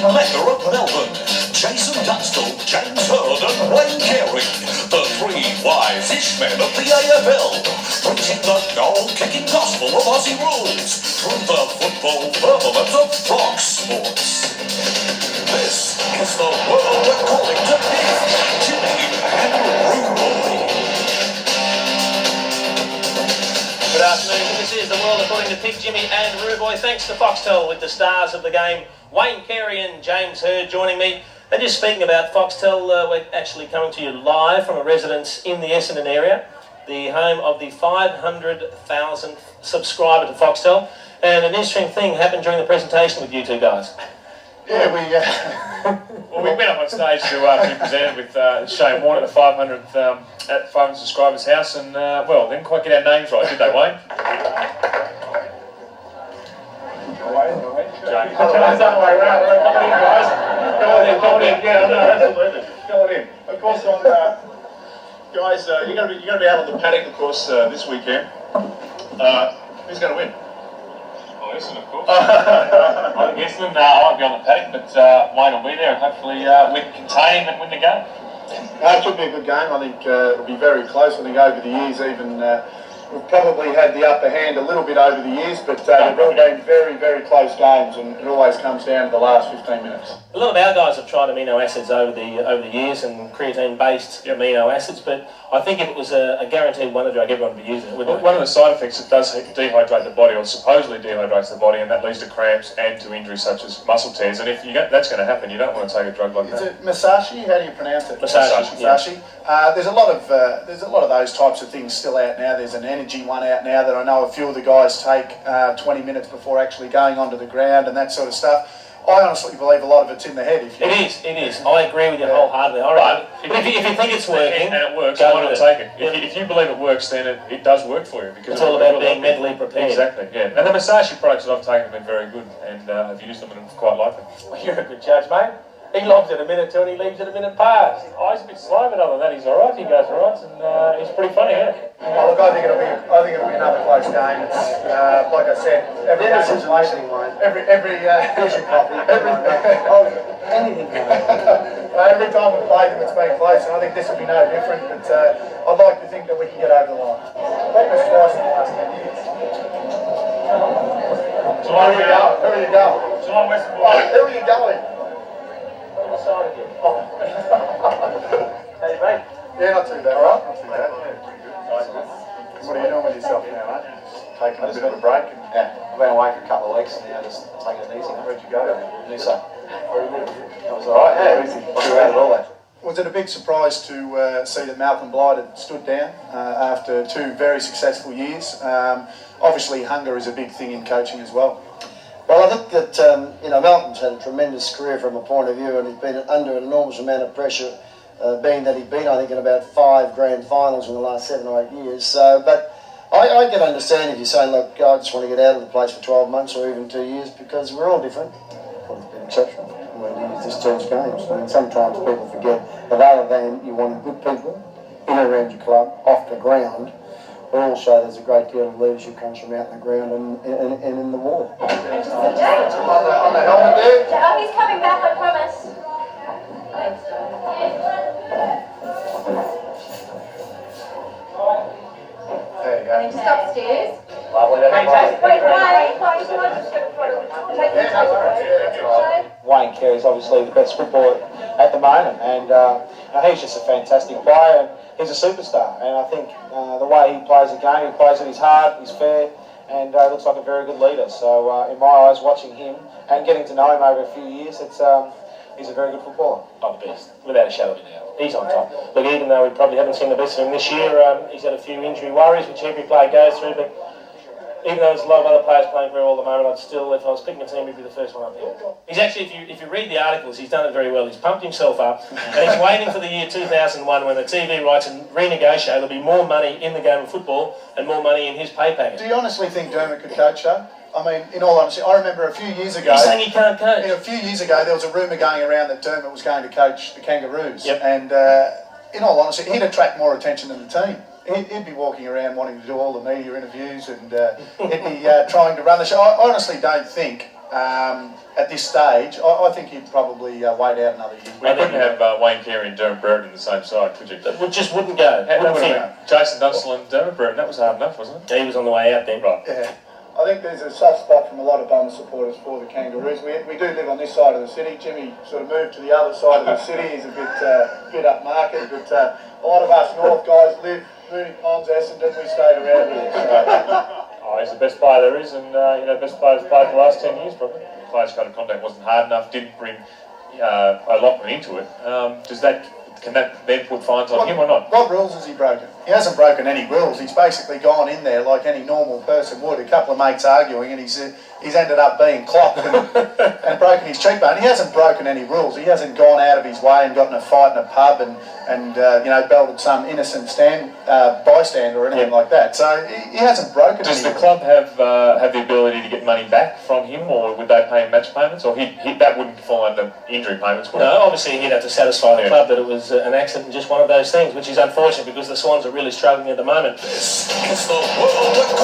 Mecca of Melbourne, Jason Dunstall, James Hurd and Wayne Carey, the three wise-ish men of the AFL, preaching the goal-kicking gospel of Aussie rules through the football firmament of Fox Sports. This is the world according to Big, Jimmy and Rooboy. Good afternoon, this is the world according to Pig, Jimmy and Rooboy. Thanks to Foxtel with the stars of the game, Wayne Carey and James Hurd joining me. And just speaking about Foxtel, we're actually coming to you live from a residence in the Essendon area, the home of the 500,000th subscriber to Foxtel. And an interesting thing happened during the presentation with you two guys. Yeah, well, we went up on stage to be presented with Shane Warne at the 500th at 500 subscribers' house, and well, they didn't quite get our names right, did they, Wayne? Come on in, yeah, no, absolutely. Come on in. Of course, guys, you're going to be out on the paddock, of course, this weekend. Who's going to win? Essendon, of course. I think Essendon, I won't be on the paddock, but Wayne will be there, and hopefully we can contain and win the game. It should be a good game. I think it'll be very close. I think over the years, even we've probably had the upper hand a little bit over the years, but they've all been very, very close games, and it always comes down to the last 15 minutes. A lot of our guys have tried amino acids over the years and creatine-based amino acids, but I think if it was a guaranteed wonder drug, everyone would be using it, wouldn't One of the side effects, it does dehydrate the body, or supposedly dehydrates the body, and that leads to cramps and to injuries such as muscle tears. And if that's going to happen, you don't want to take a drug like that. Is it Masashi? How do you pronounce it? Masashi. Yeah. There's a lot of those types of things still out now. There's an energy one out now that I know a few of the guys take 20 minutes before actually going onto the ground and that sort of stuff. I honestly believe a lot of it's in the head. It is. I agree with you wholeheartedly. But if you think it's working, and it works, why not take it? If you believe it works, then it does work for you. Because it's all about being mentally prepared. Exactly, yeah. And the Masashi products that I've taken have been very good, and I've used them and I've quite liked them. Well, you're a good judge, mate. He lobs at a minute two and he leaves at a minute past. Oh, he's a bit slow, but other than that, he's all right. He goes all right, and he's pretty funny, yeah. Well, look, I think it'll be another close game. It's like I said, every game is listening, mate. Every time we've played them, it's been close, and I think this will be no different. But I'd like to think that we can get over the line. Beaten us twice in the last 10 years. Who are you going? Geelong West. Who are you going? How you, mate? Yeah, not too bad. All right, not too bad. What are you doing with yourself now, mate? Taking a bit of a break. I've been away for a couple of weeks and now just taking it easy. Where'd you go? Noosa. That was all right. Yeah, easy. All that. Was it a big surprise to see that Malcolm Blight had stood down after 2 very successful years? Obviously, hunger is a big thing in coaching as well. Well, I think that Malcolm's had a tremendous career from a point of view, and he's been under an enormous amount of pressure, being that he's been, I think, in about 5 grand finals in the last 7 or 8 years. So, but I can understand if you're saying, look, I just want to get out of the place for 12 months or even 2 years, because we're all different. Well, it's been exceptional. I mean, this turns games. I mean, sometimes people forget that other than you want good people in and around your club, off the ground, but also there's a great deal of leadership comes from out in the ground and in the water. On the helmet there? Oh, he's coming back, I promise. Thanks, There you go. just upstairs. Lovely. Wayne Carey's obviously the best footballer at the moment, and he's just a fantastic player, and he's a superstar. And I think the way he plays the game, he plays it, he's hard, he's fair, and looks like a very good leader. So in my eyes, watching him and getting to know him over a few years, he's a very good footballer. Oh, the best, without a shadow of a doubt. He's on top. Look, even though we probably haven't seen the best of him this year, he's had a few injury worries, which every player goes through, but even though there's a lot of other players playing very well at the moment, I'd still, if I was picking a team, he'd be the first one up here. He's actually, if you read the articles, he's done it very well. He's pumped himself up, and he's waiting for the year 2001 when the TV rights and renegotiate. There'll be more money in the game of football and more money in his pay packet. Do you honestly think Dermot could coach, though? I mean, in all honesty, I remember a few years ago... He's saying he can't coach. A few years ago, there was a rumour going around that Dermot was going to coach the Kangaroos. Yep. And in all honesty, he'd attract more attention than the team. He'd be walking around wanting to do all the media interviews and he'd be trying to run the show. I honestly don't think At this stage, I think he'd probably wait out another year. We couldn't have Wayne Carey and Dermot Brereton in the same side, could you? It just wouldn't go. Wouldn't fit. Jason Dunstall and Dermot Brereton, that was hard enough, wasn't it? He was on the way out then. Right. Yeah. I think there's a soft spot from a lot of Bomber supporters for the Kangaroos. We do live on this side of the city. Jimmy sort of moved to the other side of the city. He's a bit upmarket, but a lot of us North guys live Mooney Ponds, Essendon. We stayed around here. So. Oh, he's the best player there is, and best player's played the last 10 years probably. Players' code of conduct wasn't hard enough, didn't bring a lot into it. Can that then put fines on him or not? What rules has he broken? He hasn't broken any rules. He's basically gone in there like any normal person would. A couple of mates arguing, and he's ended up being clocked and broken his cheekbone. He hasn't broken any rules. He hasn't gone out of his way and got in a fight in a pub and belted some innocent bystander or anything like that. So he hasn't broken. Does the club have the ability to get money back from him, or would they pay him match payments, or that wouldn't fall under injury payments? Would No, obviously he'd have to satisfy the club that it was an accident, just one of those things, which is unfortunate because the Swans are really struggling at the moment. This is the World